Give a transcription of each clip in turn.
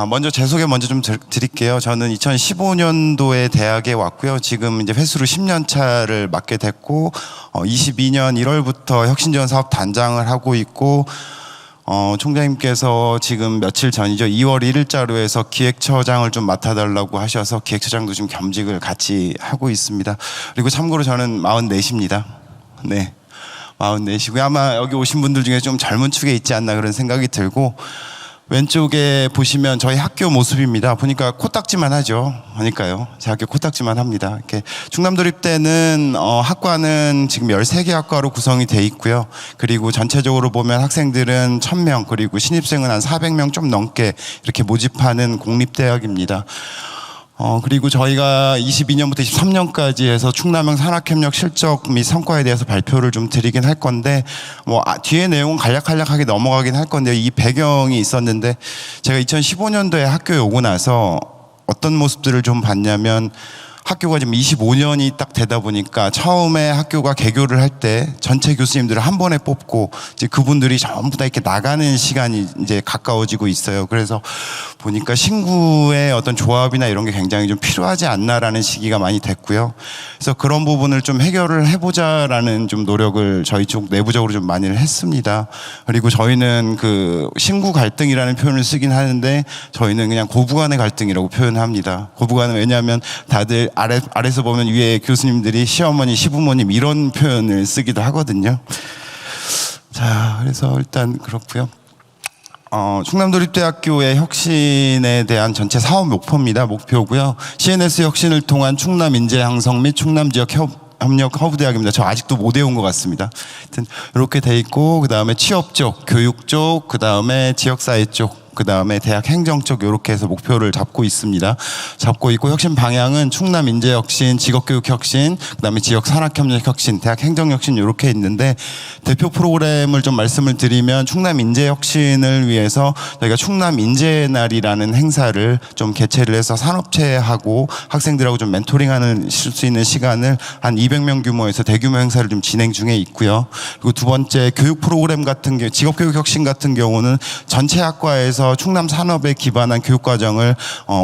먼저 제 소개 먼저 좀 드릴게요. 저는 2015년도에 대학에 왔고요. 지금 이제 회수로 10년 차를 맡게 됐고, 22년 1월부터 혁신지원 사업 단장을 하고 있고, 총장님께서 지금 며칠 전이죠. 2월 1일자로 해서 기획처장을 좀 맡아달라고 하셔서 기획처장도 좀 겸직을 같이 하고 있습니다. 그리고 참고로 저는 44입니다. 네. 44시고요. 아마 여기 오신 분들 중에 좀 젊은 축에 있지 않나 그런 생각이 들고, 왼쪽에 보시면 저희 학교 모습입니다. 보니까 코딱지만 하죠. 그러니까요. 제 학교 코딱지만 합니다. 이렇게 충남도립대는 학과는 지금 13개 학과로 구성이 돼 있고요. 그리고 전체적으로 보면 학생들은 1000명, 그리고 신입생은 한 400명 좀 넘게 이렇게 모집하는 공립대학입니다. 그리고 저희가 22년부터 23년까지 해서 충남형 산학협력 실적 및 성과에 대해서 발표를 좀 드리긴 할 건데, 뒤에 내용은 간략하게 넘어가긴 할 건데요. 이 배경이 있었는데, 제가 2015년도에 학교에 오고 나서 어떤 모습들을 좀 봤냐면, 학교가 지금 25년이 딱 되다 보니까 처음에 학교가 개교를 할 때 전체 교수님들을 한 번에 뽑고 이제 그분들이 전부 다 이렇게 나가는 시간이 이제 가까워지고 있어요. 그래서 보니까 신구의 어떤 조합이나 이런 게 굉장히 좀 필요하지 않나라는 시기가 많이 됐고요. 그래서 그런 부분을 좀 해결을 해보자라는 좀 노력을 저희 쪽 내부적으로 좀 많이 했습니다. 그리고 저희는 그 신구 갈등이라는 표현을 쓰긴 하는데 저희는 그냥 고부간의 갈등이라고 표현합니다. 고부간은 왜냐하면 다들 아래서 보면 위에 교수님들이 시어머니, 시부모님 이런 표현을 쓰기도 하거든요. 자, 그래서 일단 그렇고요. 충남도립대학교의 혁신에 대한 전체 사업 목표고요. CNS 혁신을 통한 충남 인재 양성 및 충남 지역 협력 허브대학입니다. 저 아직도 못 외운 것 같습니다. 하여튼 이렇게 돼 있고, 그 다음에 취업 쪽, 교육 쪽, 그 다음에 지역사회 쪽, 그 다음에 대학 행정 쪽 이렇게 해서 목표를 잡고 있습니다. 잡고 있고, 혁신 방향은 충남 인재혁신, 직업교육혁신, 그 다음에 지역산학협력혁신, 대학 행정혁신 이렇게 있는데, 대표 프로그램을 좀 말씀을 드리면 충남 인재혁신을 위해서 저희가 충남 인재날이라는 행사를 좀 개최를 해서 산업체하고 학생들하고 좀 멘토링하는 수 있는 시간을 한 200명 규모에서 대규모 행사를 좀 진행 중에 있고요. 그리고 두 번째 교육 프로그램 같은 경우, 직업교육혁신 같은 경우는 전체 학과에서 충남 산업에 기반한 교육과정을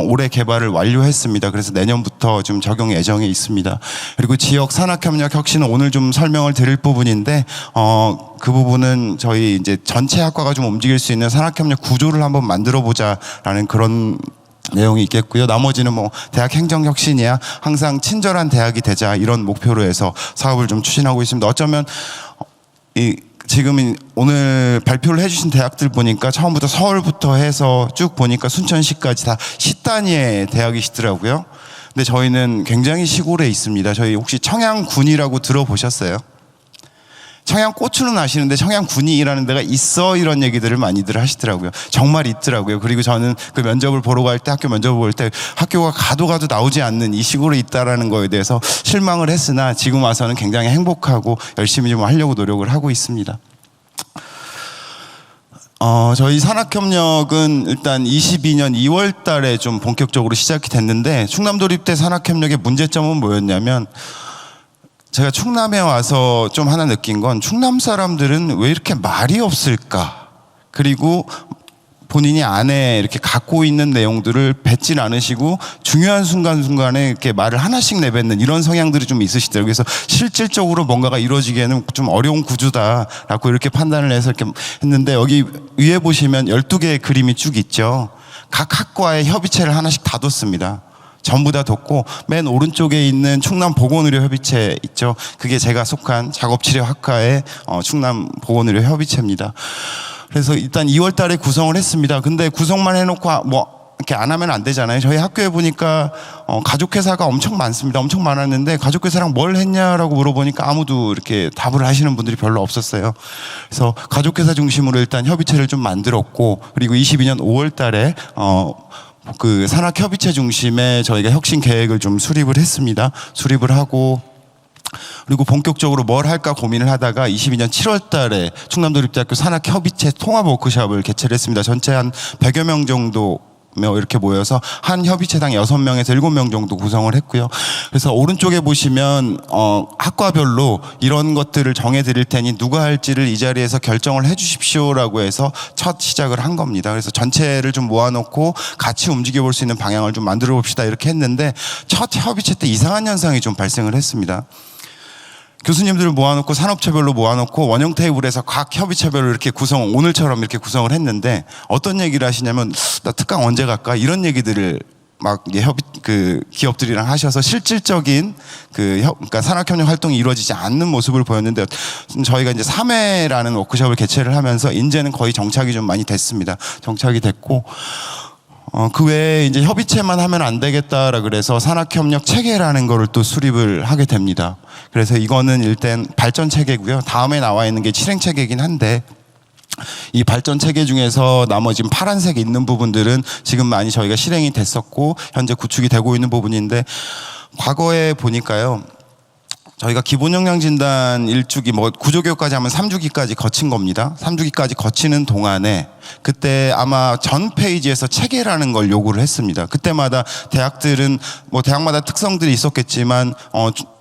올해 개발을 완료했습니다. 그래서 내년부터 좀 적용 예정에 있습니다. 그리고 지역 산학협력 혁신은 오늘 좀 설명을 드릴 부분인데, 그 부분은 저희 이제 전체 학과가 좀 움직일 수 있는 산학협력 구조를 한번 만들어 보자라는 그런 내용이 있겠고요. 나머지는 대학 행정혁신이야 항상 친절한 대학이 되자 이런 목표로 해서 사업을 좀 추진하고 있습니다. 어쩌면 지금 오늘 발표를 해주신 대학들 보니까 처음부터 서울부터 해서 쭉 보니까 순천시까지 다 시단위의 대학이시더라고요. 근데 저희는 굉장히 시골에 있습니다. 저희 혹시 청양군이라고 들어보셨어요? 청양고추는 아시는데 청양군이라는 데가 있어, 이런 얘기들을 많이들 하시더라고요. 정말 있더라고요. 그리고 저는 그 면접을 보러 갈 때, 학교 면접을 볼 때 학교가 가도 나오지 않는 이 시골에 있다라는 거에 대해서 실망을 했으나 지금 와서는 굉장히 행복하고 열심히 좀 하려고 노력을 하고 있습니다. 저희 산학협력은 일단 22년 2월 달에 좀 본격적으로 시작이 됐는데, 충남도립대 산학협력의 문제점은 뭐였냐면, 제가 충남에 와서 좀 하나 느낀 건 충남 사람들은 왜 이렇게 말이 없을까? 그리고 본인이 안에 이렇게 갖고 있는 내용들을 뱉질 않으시고 중요한 순간순간에 이렇게 말을 하나씩 내뱉는 이런 성향들이 좀 있으시더라고요. 그래서 실질적으로 뭔가가 이루어지기에는 좀 어려운 구조다라고 이렇게 판단을 해서 이렇게 했는데, 여기 위에 보시면 12개의 그림이 쭉 있죠. 각 학과에 협의체를 하나씩 다 뒀습니다. 전부 다 뒀고, 맨 오른쪽에 있는 충남보건의료협의체 있죠. 그게 제가 속한 작업치료학과의 충남보건의료협의체입니다. 그래서 일단 2월 달에 구성을 했습니다. 근데 구성만 해놓고 이렇게 안 하면 안 되잖아요. 저희 학교에 보니까 가족회사가 엄청 많습니다. 엄청 많았는데 가족회사랑 뭘 했냐라고 물어보니까 아무도 이렇게 답을 하시는 분들이 별로 없었어요. 그래서 가족회사 중심으로 일단 협의체를 좀 만들었고, 그리고 22년 5월 달에 그 산학협의체 중심의 저희가 혁신 계획을 좀 수립을 했습니다. 수립을 하고, 그리고 본격적으로 뭘 할까 고민을 하다가 22년 7월 달에 충남도립대학교 산학협의체 통합 워크숍을 개최를 했습니다. 전체 한 100여 명 정도 이렇게 모여서 한 협의체당 6명에서 7명 정도 구성을 했고요. 그래서 오른쪽에 보시면 학과별로 이런 것들을 정해 드릴 테니 누가 할지를 이 자리에서 결정을 해 주십시오라고 해서 첫 시작을 한 겁니다. 그래서 전체를 좀 모아놓고 같이 움직여 볼 수 있는 방향을 좀 만들어 봅시다 이렇게 했는데 첫 협의체 때 이상한 현상이 좀 발생을 했습니다. 교수님들을 모아놓고 산업체별로 모아놓고 원형 테이블에서 각 협의체별로 이렇게 오늘처럼 이렇게 구성을 했는데 어떤 얘기를 하시냐면 나 특강 언제 갈까 이런 얘기들을 막 기업들이랑 하셔서 실질적인 그러니까 산학협력 활동이 이루어지지 않는 모습을 보였는데 저희가 이제 3회라는 워크숍을 개최를 하면서 이제는 거의 정착이 좀 많이 됐습니다. 정착이 됐고 그 외에 이제 협의체만 하면 안 되겠다라 그래서 산학협력 체계라는 거를 또 수립을 하게 됩니다. 그래서 이거는 일단 발전 체계고요. 다음에 나와 있는 게 실행 체계이긴 한데 이 발전 체계 중에서 나머지 파란색에 있는 부분들은 지금 많이 저희가 실행이 됐었고 현재 구축이 되고 있는 부분인데 과거에 보니까요. 저희가 기본 역량 진단 1주기 구조교육까지 하면 3주기까지 거친 겁니다. 3주기까지 거치는 동안에 그때 아마 전 페이지에서 체계라는 걸 요구를 했습니다. 그때마다 대학들은 대학마다 특성들이 있었겠지만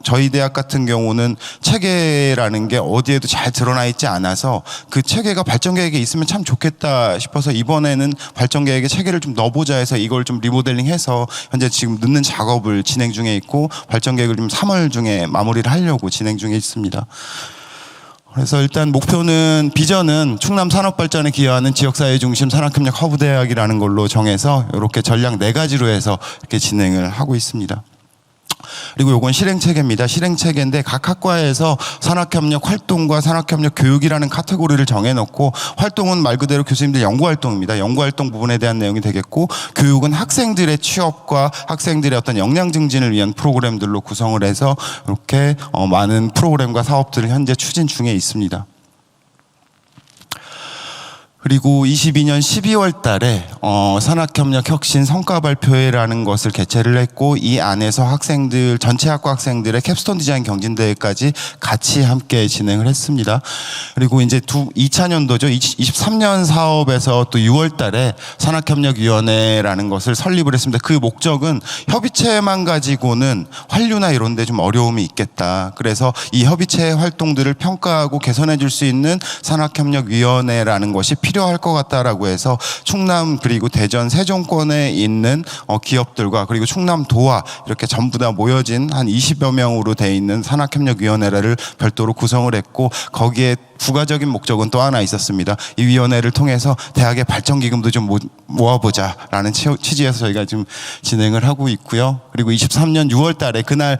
저희 대학 같은 경우는 체계라는 게 어디에도 잘 드러나 있지 않아서 그 체계가 발전 계획에 있으면 참 좋겠다 싶어서 이번에는 발전 계획에 체계를 좀 넣어보자 해서 이걸 좀 리모델링해서 현재 지금 넣는 작업을 진행 중에 있고 발전 계획을 좀 3월 중에 마무리를 하려고 진행 중에 있습니다. 그래서 일단 비전은 충남 산업발전에 기여하는 지역사회 중심 산학협력 허브대학이라는 걸로 정해서 이렇게 전략 4가지로 해서 이렇게 진행을 하고 있습니다. 그리고 요건 실행체계입니다. 실행체계인데 각 학과에서 산학협력 활동과 산학협력 교육이라는 카테고리를 정해놓고 활동은 말 그대로 교수님들 연구활동입니다. 연구활동 부분에 대한 내용이 되겠고 교육은 학생들의 취업과 학생들의 어떤 역량 증진을 위한 프로그램들로 구성을 해서 이렇게 많은 프로그램과 사업들을 현재 추진 중에 있습니다. 그리고 22년 12월 달에 산학협력 혁신 성과 발표회라는 것을 개최를 했고 이 안에서 전체 학과 학생들의 캡스톤 디자인 경진대회까지 같이 함께 진행을 했습니다. 그리고 이제 2차년도죠. 23년 사업에서 또 6월 달에 산학협력위원회라는 것을 설립을 했습니다. 그 목적은 협의체만 가지고는 환류나 이런 데 좀 어려움이 있겠다. 그래서 이 협의체 활동들을 평가하고 개선해 줄 수 있는 산학협력위원회라는 것이 필요할 것 같다라고 해서 충남 그리고 대전 세종권에 있는 기업들과 그리고 충남도와 이렇게 전부 다 모여진 한 20여 명으로 돼 있는 산학협력위원회를 별도로 구성을 했고 거기에 부가적인 목적은 또 하나 있었습니다. 이 위원회를 통해서 대학의 발전기금도 좀 모아보자라는 취지에서 저희가 지금 진행을 하고 있고요. 그리고 23년 6월 달에 그날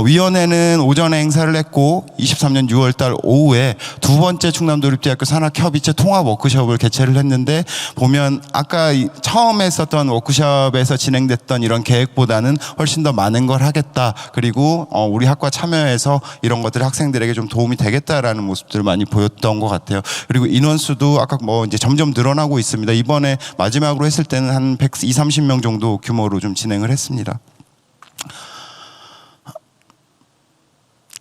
위원회는 오전에 행사를 했고 23년 6월 달 오후에 두 번째 충남도립대학교 산학협의체 통합 워크숍을 개최를 했는데 보면 아까 처음 했었던 워크숍에서 진행됐던 이런 계획보다는 훨씬 더 많은 걸 하겠다. 그리고 우리 학과 참여해서 이런 것들이 학생들에게 좀 도움이 되겠다라는 모습들을 많이 보였던 것 같아요. 그리고 인원수도 아까 이제 점점 늘어나고 있습니다. 이번에 마지막으로 했을 때는 한 120, 30명 정도 규모로 좀 진행을 했습니다.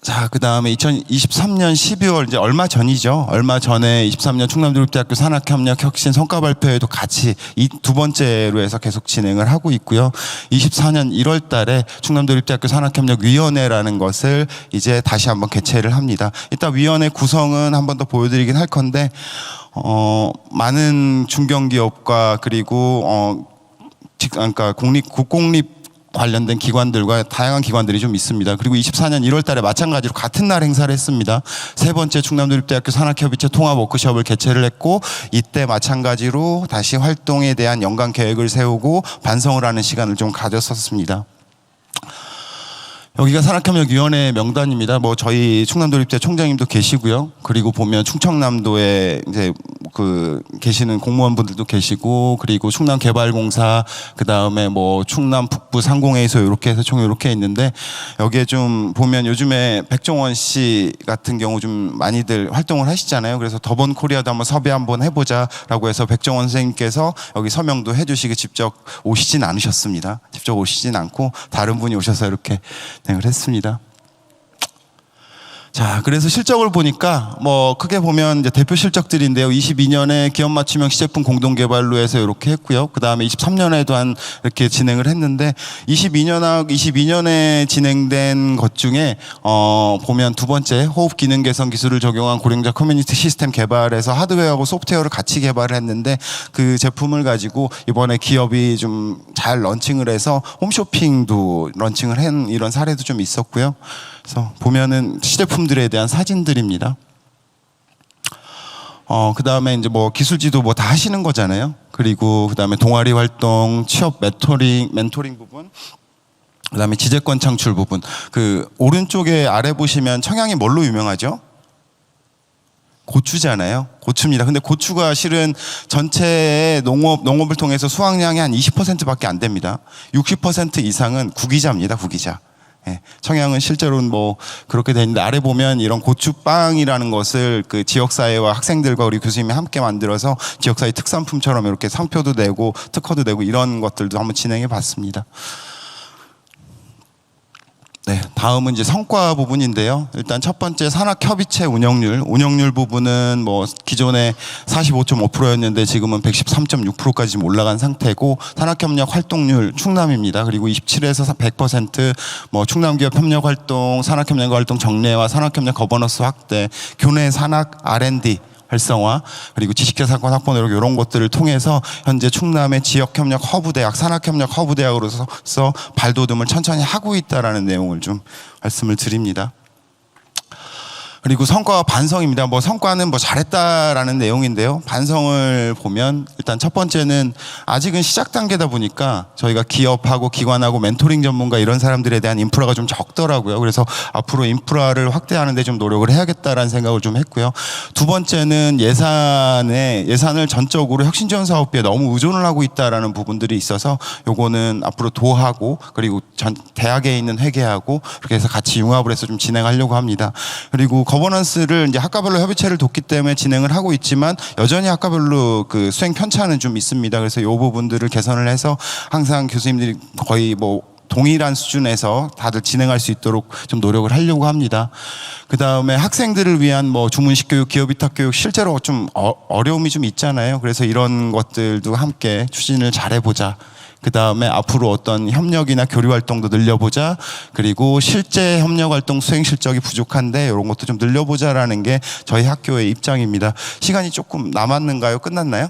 자, 그 다음에 2023년 12월, 이제 얼마 전이죠. 얼마 전에 23년 충남도립대학교 산학협력 혁신 성과 발표회도 같이 이 두 번째로 해서 계속 진행을 하고 있고요. 24년 1월 달에 충남도립대학교 산학협력위원회라는 것을 이제 다시 한번 개최를 합니다. 이따 위원회 구성은 한 번 더 보여드리긴 할 건데, 많은 중견기업과 그리고, 그러니까 국공립 관련된 기관들과 다양한 기관들이 좀 있습니다. 그리고 24년 1월 달에 마찬가지로 같은 날 행사를 했습니다. 세 번째 충남도립대학교 산학협의체 통합 워크숍을 개최를 했고 이때 마찬가지로 다시 활동에 대한 연간 계획을 세우고 반성을 하는 시간을 좀 가졌었습니다. 여기가 산학협력위원회 명단입니다. 저희 충남도립대 총장님도 계시고요. 그리고 보면 충청남도에 이제 계시는 공무원분들도 계시고, 그리고 충남개발공사, 그 다음에 충남 북부 상공회의소 이렇게 해서 총 이렇게 있는데, 여기에 좀 보면 요즘에 백종원 씨 같은 경우 좀 많이들 활동을 하시잖아요. 그래서 더번 코리아도 한번 섭외 한번 해보자라고 해서 백종원 선생님께서 여기 서명도 해주시고 직접 오시진 않으셨습니다. 직접 오시진 않고 다른 분이 오셔서 이렇게 진행을 했습니다. 자, 그래서 실적을 보니까 뭐 크게 보면 이제 대표 실적들인데요. 22년에 기업 맞춤형 시제품 공동 개발로 해서 이렇게 했고요. 그다음에 23년에도 한 이렇게 진행을 했는데 22년에 진행된 것 중에 보면 두 번째 호흡 기능 개선 기술을 적용한 고령자 커뮤니티 시스템 개발에서 하드웨어하고 소프트웨어를 같이 개발을 했는데 그 제품을 가지고 이번에 기업이 좀 잘 런칭을 해서 홈쇼핑도 런칭을 한 이런 사례도 좀 있었고요. 그래서 보면은 시제품들에 대한 사진들입니다. 그 다음에 이제 뭐 기술지도 뭐 다 하시는 거잖아요. 그리고 그 다음에 동아리 활동, 취업 멘토링 부분, 그 다음에 지재권 창출 부분. 그 오른쪽에 아래 보시면 청양이 뭘로 유명하죠? 고추잖아요. 고추입니다. 근데 고추가 실은 전체 농업을 통해서 수확량이 한 20%밖에 안 됩니다. 60% 이상은 구기자입니다. 구기자. 예, 청양은 실제로는 뭐 그렇게 돼 있는데 아래 보면 이런 고추빵이라는 것을 그 지역사회와 학생들과 우리 교수님이 함께 만들어서 지역사회 특산품처럼 이렇게 상표도 내고 특허도 내고 이런 것들도 한번 진행해 봤습니다. 네, 다음은 이제 성과 부분인데요. 일단 첫 번째 산학협의체 운영률 부분은 뭐 기존에 45.5%였는데 지금은 113.6%까지 올라간 상태고, 산학협력 활동률 충남입니다. 그리고 27에서 100%, 뭐 충남기업 협력 활동, 산학협력 활동 정례화, 산학협력 거버넌스 확대, 교내 산학 R&D 활성화, 그리고 지식재산권 확보 노력 이런 것들을 통해서 현재 충남의 지역협력 허브대학, 산학협력 허브대학으로서 발돋움을 천천히 하고 있다라는 내용을 좀 말씀을 드립니다. 그리고 성과와 반성입니다. 뭐 성과는 뭐 잘했다라는 내용인데요. 반성을 보면 일단 첫 번째는 아직은 시작 단계다 보니까 저희가 기업하고 기관하고 멘토링 전문가 이런 사람들에 대한 인프라가 좀 적더라고요. 그래서 앞으로 인프라를 확대하는 데 좀 노력을 해야겠다라는 생각을 좀 했고요. 두 번째는 예산을 전적으로 혁신지원 사업비에 너무 의존을 하고 있다라는 부분들이 있어서 요거는 앞으로 도하고 그리고 대학에 있는 회계하고 그렇게 해서 같이 융합을 해서 좀 진행하려고 합니다. 그리고 거버넌스를 이제 학과별로 협의체를 뒀기 때문에 진행을 하고 있지만 여전히 학과별로 그 수행 편차는 좀 있습니다. 그래서 이 부분들을 개선을 해서 항상 교수님들이 거의 뭐 동일한 수준에서 다들 진행할 수 있도록 좀 노력을 하려고 합니다. 그 다음에 학생들을 위한 뭐 주문식 교육, 기업 위탁 교육 실제로 좀 어려움이 좀 있잖아요. 그래서 이런 것들도 함께 추진을 잘해보자. 그 다음에 앞으로 어떤 협력이나 교류 활동도 늘려보자. 그리고 실제 협력 활동 수행 실적이 부족한데 이런 것도 좀 늘려보자라는 게 저희 학교의 입장입니다. 시간이 조금 남았는가요? 끝났나요?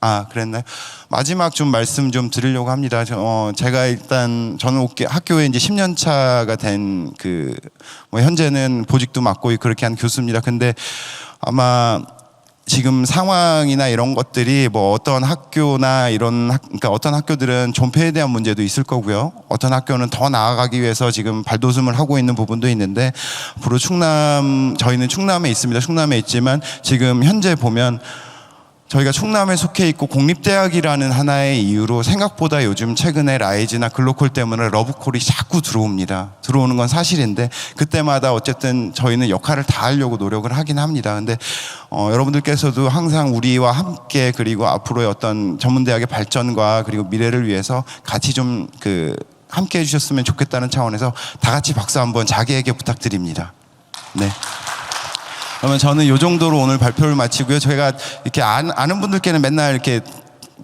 아, 그랬나요? 마지막 좀 말씀 좀 드리려고 합니다. 제가 일단 저는 학교에 이제 10년 차가 된 뭐 현재는 보직도 맡고 그렇게 한 교수입니다. 근데 아마 지금 상황이나 이런 것들이 뭐 어떤 학교나 그러니까 어떤 학교들은 존폐에 대한 문제도 있을 거고요. 어떤 학교는 더 나아가기 위해서 지금 발돋움을 하고 있는 부분도 있는데 앞으로 저희는 충남에 있습니다. 충남에 있지만 지금 현재 보면 저희가 충남에 속해 있고 공립대학이라는 하나의 이유로 생각보다 요즘 최근에 라이즈나 글로콜 때문에 러브콜이 자꾸 들어옵니다. 들어오는 건 사실인데 그때마다 어쨌든 저희는 역할을 다 하려고 노력을 하긴 합니다. 근데 여러분들께서도 항상 우리와 함께 그리고 앞으로의 어떤 전문대학의 발전과 그리고 미래를 위해서 같이 좀 함께 해주셨으면 좋겠다는 차원에서 다 같이 박수 한번 자기에게 부탁드립니다. 네. 그러면 저는 이 정도로 오늘 발표를 마치고요. 저희가 이렇게 아는 분들께는 맨날 이렇게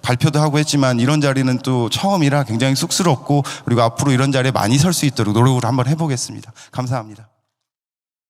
발표도 하고 했지만 이런 자리는 또 처음이라 굉장히 쑥스럽고 그리고 앞으로 이런 자리에 많이 설 수 있도록 노력을 한번 해보겠습니다. 감사합니다.